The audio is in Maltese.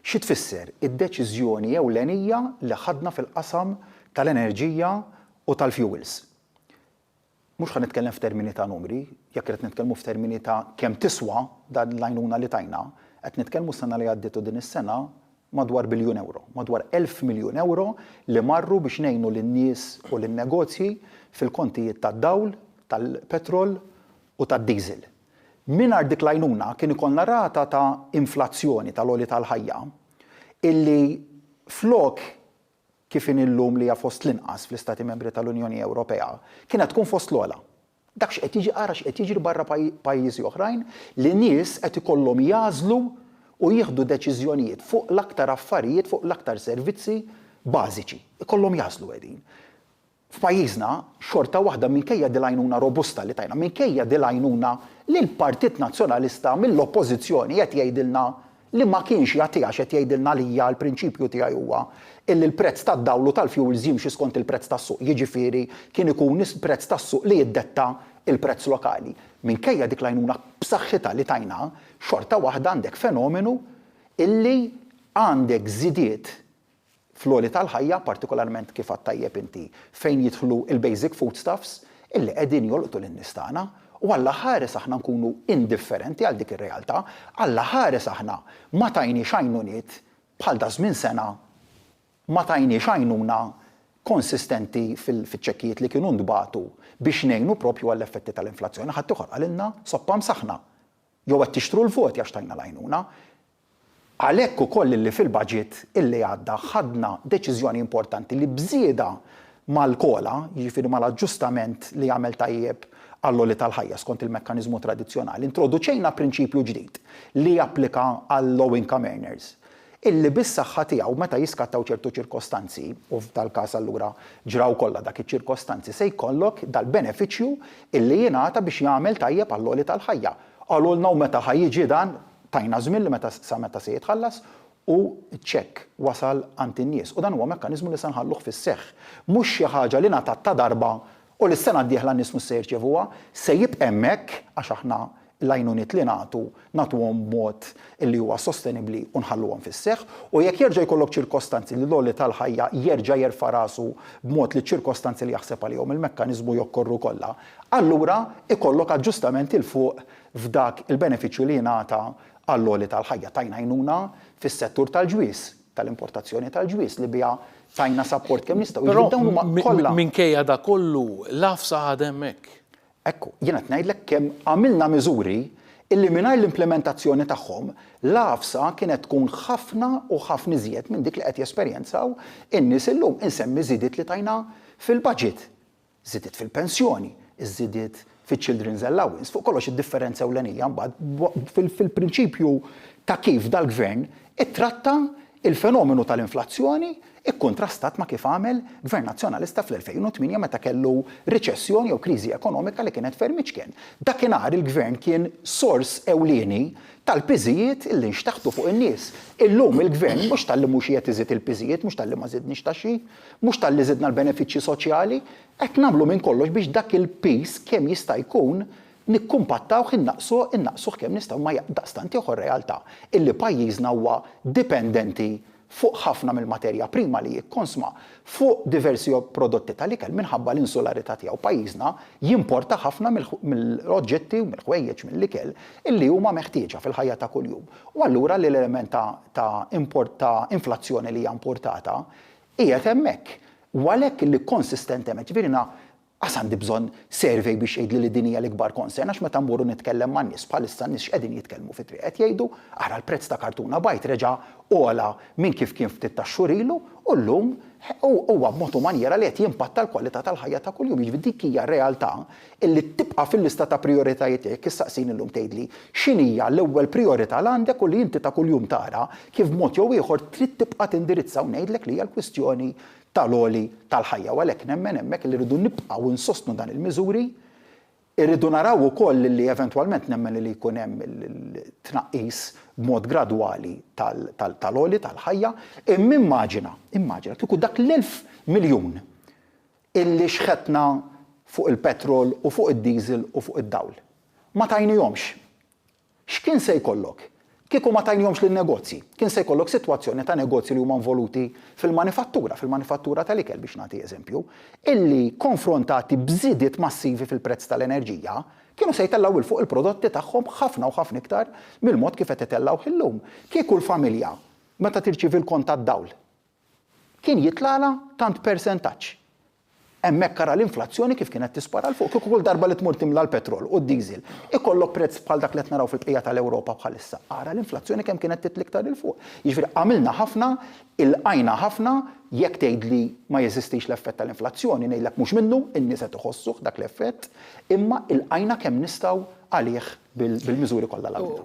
Xi tfisser id-deċiżjoni ewlenija li ħadna fil-qasam tal-enerġija u tal-fuels. Mhux ħan nitkellem f'termini ta' numri, jekk qed nitkellmu f'termini ta' kemm tiswa dan l-għajnuna li tajna, qed nitkellmu s-sena li għaddiet u din is-sena madwar biljun euro, madwar 1000 miljun euro li marru biex ngħinu lin-nies u lin-negozji fil-kontijiet tad-dawl, tal-petrol u tad-diesel. Mingħajr dik l-għajnuna kien ikollna rata ta' inflazzjoni tal-oli tal-ħajja illi flok kif illum li hija fost l-inqas fl-Istati Membri tal-Unjoni Ewropea kienet tkun fost l-ogħla. Dak x'qed jiġi ara x'qed jiġri barra pajjiżi oħrajn li nies qed ikollhom jażlu u jieħdu deċiżjonijiet fuq l-aktar affarijiet, fuq l-aktar servizzi bażiċi. Ikollhom jażlu qegħdin. F'pajjiżna xorta waħda minkejja dil-għajnuna robusta li tajna, minkejja dil-għajnuna li l-Partit Nazzjonalista mill-Oppożizzjoni qed jgħidilna li ma kienx jagħtiha qed jgħidilna li hija l-prinċipju tiegħi huwa illi l-prezz tad-dawlu tal-fuels jimxi skont il-prezz tas-suq. Jiġifieri kien ikun prezz tas-suq li jiddetta il-prezz lokali. Minkejja dik l-għajnuna b'saħħitha li tajna, xorta waħda għandek fenomenu illi għandek żidiet fl-oli tal-ħajja, partikolarment kif għattajjeb inti, fejn jidħlu il-basic foodstuffs illi qegħdin jolqtu lin-nies tagħna u Alla ħares aħna nkunu indifferenti għal dik ir-realtà, Alla ħares aħna ma tajniex għajnuniet bħal da żmien sena, ma tajniex għajnuna konsistenti fil-ċekkijiet li kienu ndbatu biex ngħinu propju għall-effetti tal-inflazzjoni. Ħadd ieħor għalilna soppa msaħħna. Jew qed tixtru l-voti għax tajna l-għajnuna. Għalhekk ukoll illi fil-budget illi għadda ħadna deċiżjoni importanti li bżieda mal-kola, jiġifieri mal-aġġustament li jagħmel tajjeb għall-oli tal-ħajja skont il-mekkaniżmu tradizzjonali, introduċejna prinċipju ġdid li japplika għall-low income earners. Illi bis-saħħa tiegħu meta jiskattaw ċertu ċirkostanzi, u f'dal-każ allura ġraw kollha dak iċ-ċirkostanzi se jkollok dal-benefiċċju illi jingħata biex jagħmel tajjeb għall-oli tal-ħajja. Qalulna u meta ħajjiġi dan tajna żmien li meta se jitħallas u ċekk wasal għand in-nies. U dan huwa mekkaniżmu li se nħalluh fis-seħħ. Mhux xi ħaġa li ngħatat ta' darba u l-sena d-dieħla n-nies mhux se jirċevuha, se jibqa' hemmhekk għax aħna l-għajnuniet li nagħtuhom mod illi huwa sostenibbli u nħalluhom fis-seħħ u jekk jerġa' jkollok ċirkostanzi li l-oli tal-ħajja jerġa' jerfa' rasu b'mod li ċirkostanzi li jaħseb għalihom il-mekkaniżmu jokkorru kollha, allura ikollok aġġustamenti l fuq f'dak il-benefiċċju li jingħata għall-oli tal-ħajja. Tajna għajnuna fis-settur tal-ġwies, tal-importazzjoni tal-ġwies li biha tajna support kemm nistgħu. Però minkejja da kollu l-afsa għad hemmhekk. Ekku, jiena qed ngħidlek kemm għamilna miżuri illi mingħajr l-implementazzjoni tagħhom l-afsa kienet tkun ħafna u ħafna iżjed minn dik li qed jesperjenzaw in-nies illum. Insemmi żidiet li tajna fil-budget, żidiet fil-pensjoni, iżidiet fil-children's allowance, fuq kollox id-differenza ewlenija mbagħad fil-prinċipju ta' kif dal-gvern ittratta il-fenomenu tal-inflazzjoni ikkontrastat ma' kif għamel Gvern Nazzjonalista fl-2008 meta kellu riċessjoni jew kriżi ekonomika li kienet ferm miċkien. Dakinhar il-gvern kien sors ewlieni tal-piżijiet illi nxtaħtu fuq in-nies. Illum il-gvern mhux tal-li mhux qiegħed iżid il-piżijiet, mhux tal-li ma żidniex taxxi, mhux tal-li żidna l-benefiċċji soċjali, qed nagħmlu minn kollox biex dak il-piż kemm jista' jkun nikkumpattawh innaqsuh kemm nistgħu ma daqstant ieħor realtà illi pajjiżna huwa dipendenti fuq ħafna mill-materja prima li jikkonsma fuq diversi prodotti tal-ikel minħabba l-insularità tiegħu. Pajjiżna jimporta ħafna mill-oġġetti u mill-ħwejjeġ mill-ikel illi huma meħtieġa fil-ħajja ta' kuljum. U allura l-element ta' inflazzjoni li hija importata qiegħed hemmhekk. U għalhekk illi konsistenti hemmhekk. Ġifieri għas għandi bżonn survey biex jgħidli li din hija l-ikbar konsern għax meta mmorru nitkellem man nies bħalissa n-nies x'qegħdin jitkellmu fit-triq qed jgħidu ara l-prezz ta' kartuna bajt reġa' ogħla minn kif kien ftit tax-xhur ilu u llum huwa b'mod u manjera li qed jimpatta l-kwalità tal-ħajja ta' kuljum. Jiġifieri dik hija realtà illi tibqa' fil-lista ta' prijoritajiet tiegħek issaqsin illum tgħidli x'inhija l-ewwel prijorità l għandek u li inti ta' kuljum tara kif b'mod jew ieħor trid tibqa' tindirizza u ngħidlek li hija l-kwistjoni tal-oli tal-ħajja. U għalhekk nemmen hemmhekk li rridu nibqgħu insostnu dan il-miżuri, irridu naraw ukoll li eventwalment nemmen li jkun hemm il-tnaqqis b'mod gradwali tal-oli tal-ħajja. Immaġina kieku dak l-1000 miljun illi xħetna fuq il-petrol u fuq id-diesel u fuq id-dawl. Ma tajnihomx. X'kien se jkollok? Kieku ma tajnihomx lin-negozji, kien se jkollok sitwazzjoni ta' negozji li huma involuti fil-manifattura tal-ikel biex nagħti eżempju, illi konfrontati b'żidiet massivi fil-prezz tal-enerġija, kienu se jtellaw il fuq il-prodotti tagħhom ħafna u ħafna iktar mill-mod kif qed itellaw illum. Kieku l-familja meta tirċievi l-kont tad-dawl kien jitlala tant persentaġġ. Hemmhekk ara l-inflazzjoni kif kienet tispara l fuq. Kieku kull darba li tmur timla l-petrol u d-diesel ikollok prezz bħal dak li qed naraw fil-bqija tal-Ewropa bħalissa. Ara l-inflazzjoni kemm kienet titli iktar il fuq. Jiġifieri għamilna ħafna, ilqajna ħafna, jekk tgħidli ma jeżistix l-effett tal-inflazzjoni ngħidlek mhux minnu, in-nies qed iħossuh dak l-effett, imma ilqajna kemm nistgħu għalih bil-miżuri kollha l